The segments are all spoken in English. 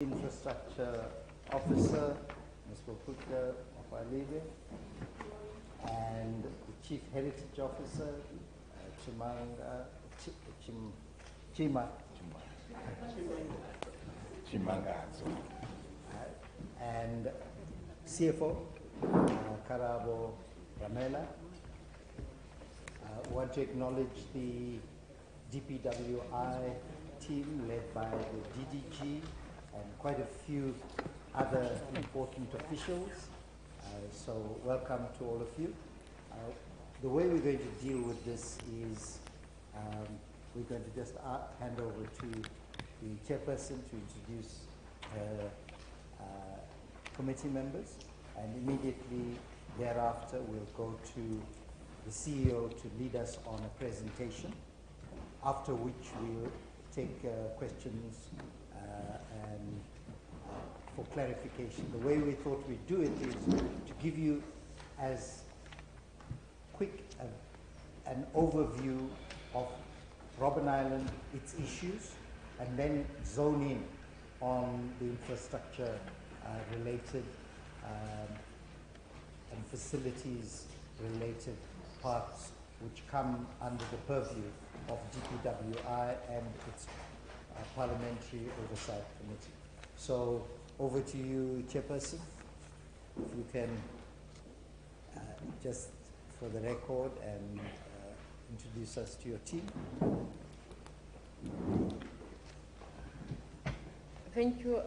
Infrastructure Officer, Ms. Wakuta Ofalile, and the Chief Heritage Officer, Chimangazo, and CFO, Karabo Ramela. I want to acknowledge the DPWI team led by the DDG and quite a few other important officials. So welcome to all of you. The way we're going to deal with this is we're going to just hand over to the chairperson to introduce committee members, and immediately thereafter we'll go to the CEO to lead us on a presentation, after which we'll take questions and for clarification. The way we thought we'd do it is to give you as quick an overview of Robben Island, its issues, and then zone in on the infrastructure related and facilities related parts which come under the purview of DPWI and its Parliamentary Oversight Committee. So over to you, Chairperson. If you can just for the record and introduce us to your team. Thank you.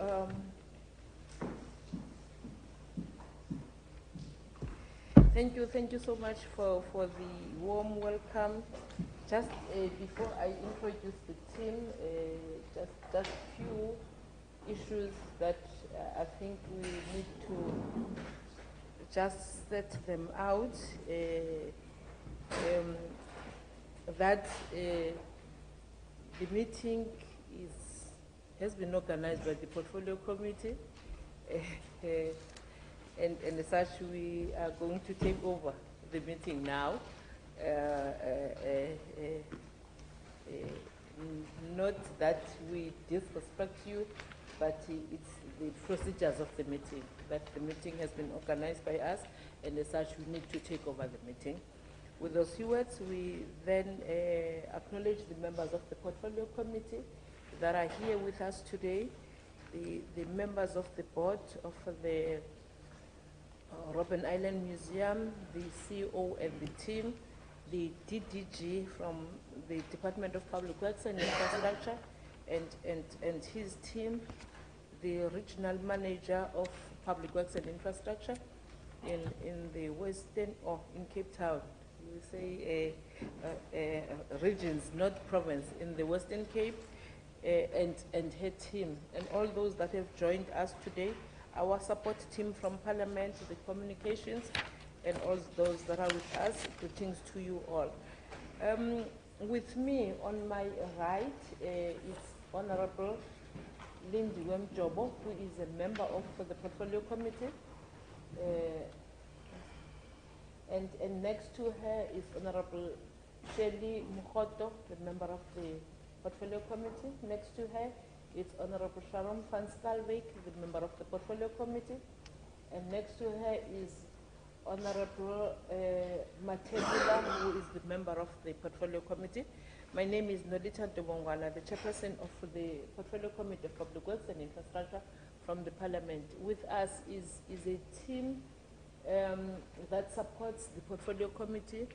Thank you so much for the warm welcome. Just before I introduce the team, just few issues that I think we need to just set them out. That the meeting has been organized by the Portfolio Committee, and as such we are going to take over the meeting now. Not that we disrespect you, but it's the procedures of the meeting, that the meeting has been organized by us, and as such we need to take over the meeting. With those few words, we then acknowledge the members of the Portfolio Committee that are here with us today, the members of the board of the Robben Island Museum, the CEO and the team, the DDG from the Department of Public Works and Infrastructure and his team, the regional manager of Public Works and Infrastructure in the Western, or in Cape Town. We say regions, not province, in the Western Cape, and her team, and all those that have joined us today, our support team from Parliament, the communications, and all those that are with us. Greetings to you all. With me on my right is Honorable Lindy Wemjobo, who is a member of the Portfolio Committee. And next to her is Honorable Shelley Mukhoto, the member of the Portfolio Committee. Next to her is Honorable Sharon van Skalwyk, the member of the Portfolio Committee. And next to her is Honorable Matebula, who is the member of the Portfolio Committee. My name is Nolita Dobongwana, the chairperson of the Portfolio Committee of Public Works and Infrastructure from the Parliament. With us is a team that supports the Portfolio Committee.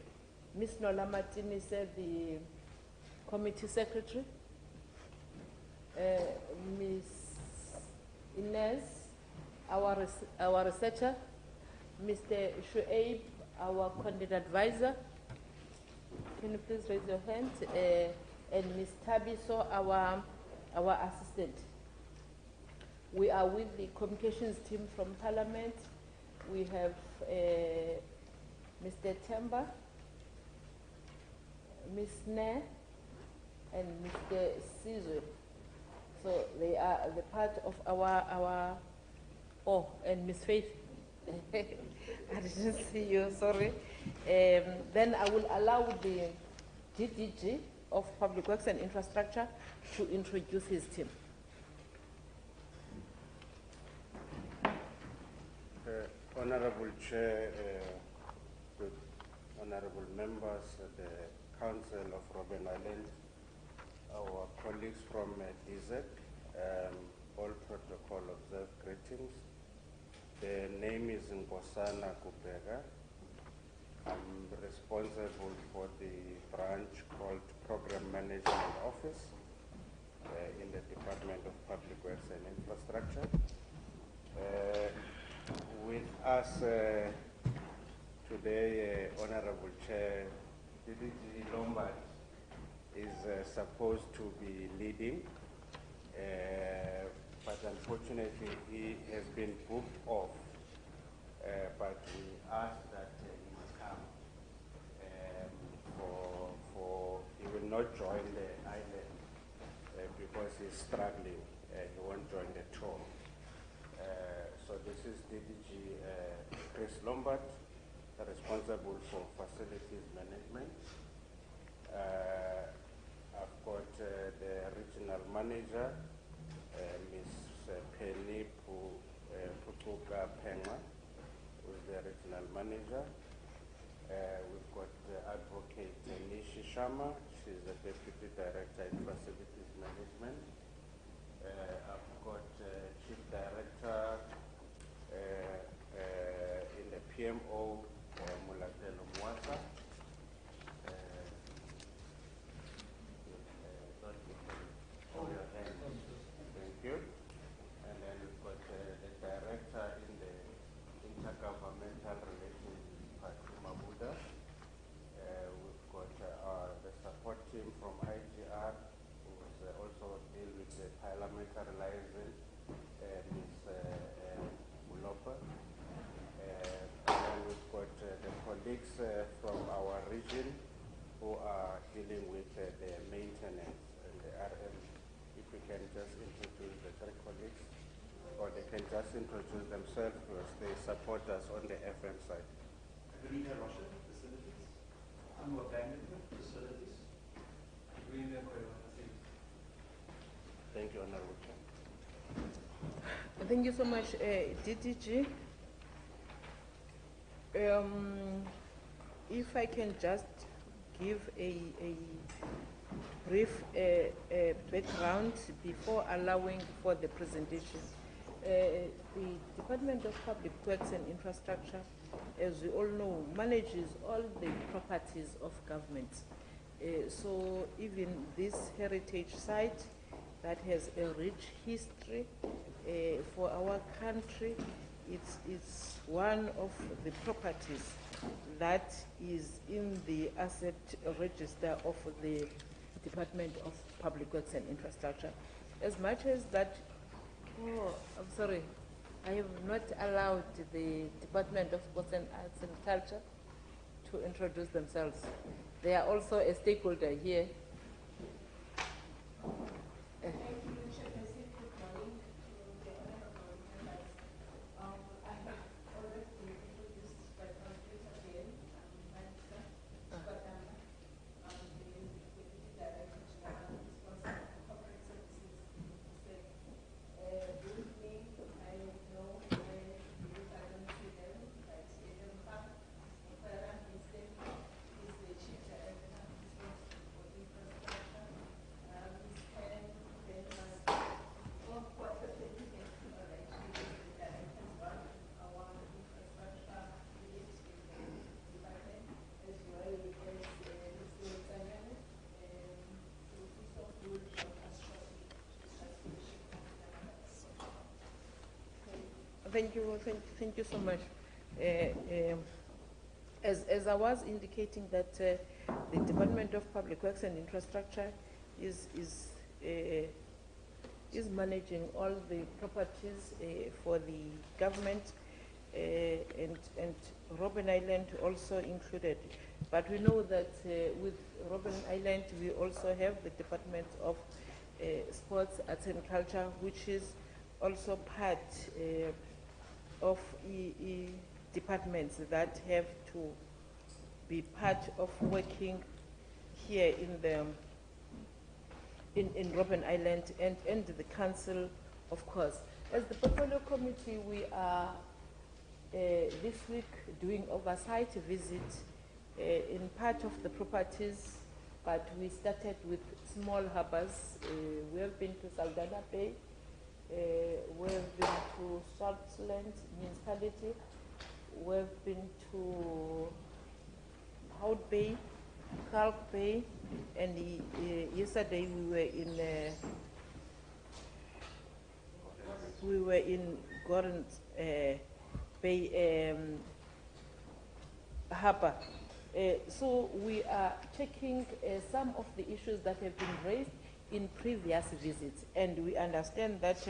Ms. Nola Martini said the Committee Secretary. Ms. Inez, our researcher. Mr. Shuaib, our content advisor. Can you please raise your hand? And Ms. Tabiso, our assistant. We are with the communications team from Parliament. We have Mr. Temba, Ms. Ne, and Mr. Sizwe. So they are the part of our and Ms. Faith. I didn't see you, sorry. Then I will allow the DDG of Public Works and Infrastructure to introduce his team. Honorable Chair, good honorable members of the Council of Robben Island, our colleagues from DZEC, all protocol observed greetings. The name is Nkosana Kubega. I'm responsible for the branch called Program Management Office in the Department of Public Works and Infrastructure. With us today, Honorable Chair DDG Lombard is supposed to be leading, but unfortunately he has been booked off, but we ask that he must come he will not join the island because he's struggling. He won't join the tour. So this is DDG Chris Lombard, responsible for facilities management. I've got the regional manager, Ms. Penny Putuka Penga, who is the regional manager. We've got Advocate Nishi Sharma, she's the Deputy Director in Facilities Management. I've got Chief Director in the PMO, Mulatelo Mwasa. Thank you. And then we've got the Director in the Intergovernmental Relations, Fatuma Buddha. We've got the support team from IGR, who is also deal with the parliamentary liaison, Ms. Mulopa. And then we've got the colleagues from our region who are dealing with the maintenance and the RM. If we can just introduce the three colleagues, or they can just introduce themselves because they support us on the FM side. Green erosion facilities, abandonment facilities, green facilities. Thank you, Honorable Chair. Thank you so much, DDG. If I can just give a brief background before allowing for the presentation. The Department of Public Works and Infrastructure, as we all know, manages all the properties of government. So even this heritage site that has a rich history for our country, it's one of the properties that is in the asset register of the Department of Public Works and Infrastructure. As much as that, oh, I'm sorry, I have not allowed the Department of Sports and Arts and Culture to introduce themselves. They are also a stakeholder here. Thank you, Chairperson. Good morning to the honorable members. I have already been introduced by Translator again, Manisa Saldanha, the Deputy Director General responsible for corporate services in the state. With me, I know I don't see them, but Yzerfontein is the Chief Director responsible for infrastructure. Thank you so much. As I was indicating that the Department of Public Works and Infrastructure is managing all the properties for the government and Robben Island also included. But we know that with Robben Island we also have the Department of Sports, Arts and Culture, which is also part of departments that have to be part of working here in Robben Island and the council, of course. As the portfolio committee, we are this week doing oversight visit in part of the properties, but we started with small harbours. We have been to Saldanha Bay, we have been to Saltland municipality, we have been to Hout Bay, Kalk Bay, and yesterday we were in Gordon Bay Harbour. So we are checking some of the issues that have been raised in previous visits, and we understand that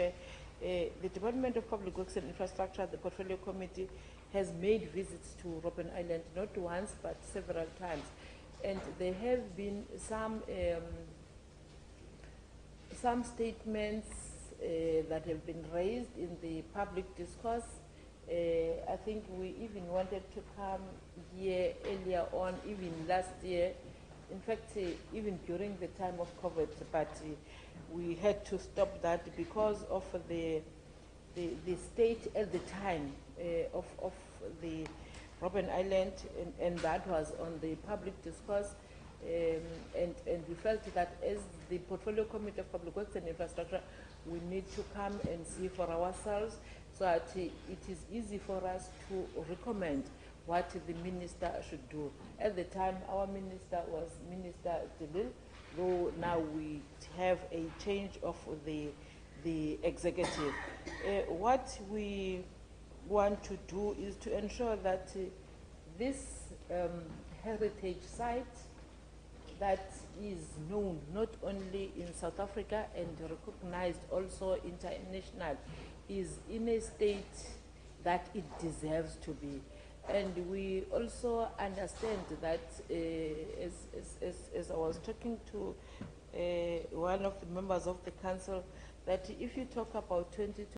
the Department of Public Works and Infrastructure, the Portfolio Committee, has made visits to Robben Island not once but several times, and there have been some statements that have been raised in the public discourse. I think we even wanted to come here earlier on, even last year, in fact, even during the time of COVID, but we had to stop that because of the state at the time of the Robben Island, and that was on the public discourse, and we felt that as the Portfolio Committee of Public Works and Infrastructure, we need to come and see for ourselves, so that it is easy for us to recommend what the minister should do. At the time, our minister was Minister Delil, though now we have a change of the executive. What we want to do is to ensure that this heritage site that is known not only in South Africa and recognized also international is in a state that it deserves to be. And we also understand that, as I was talking to one of the members of the council, that if you talk about 2020,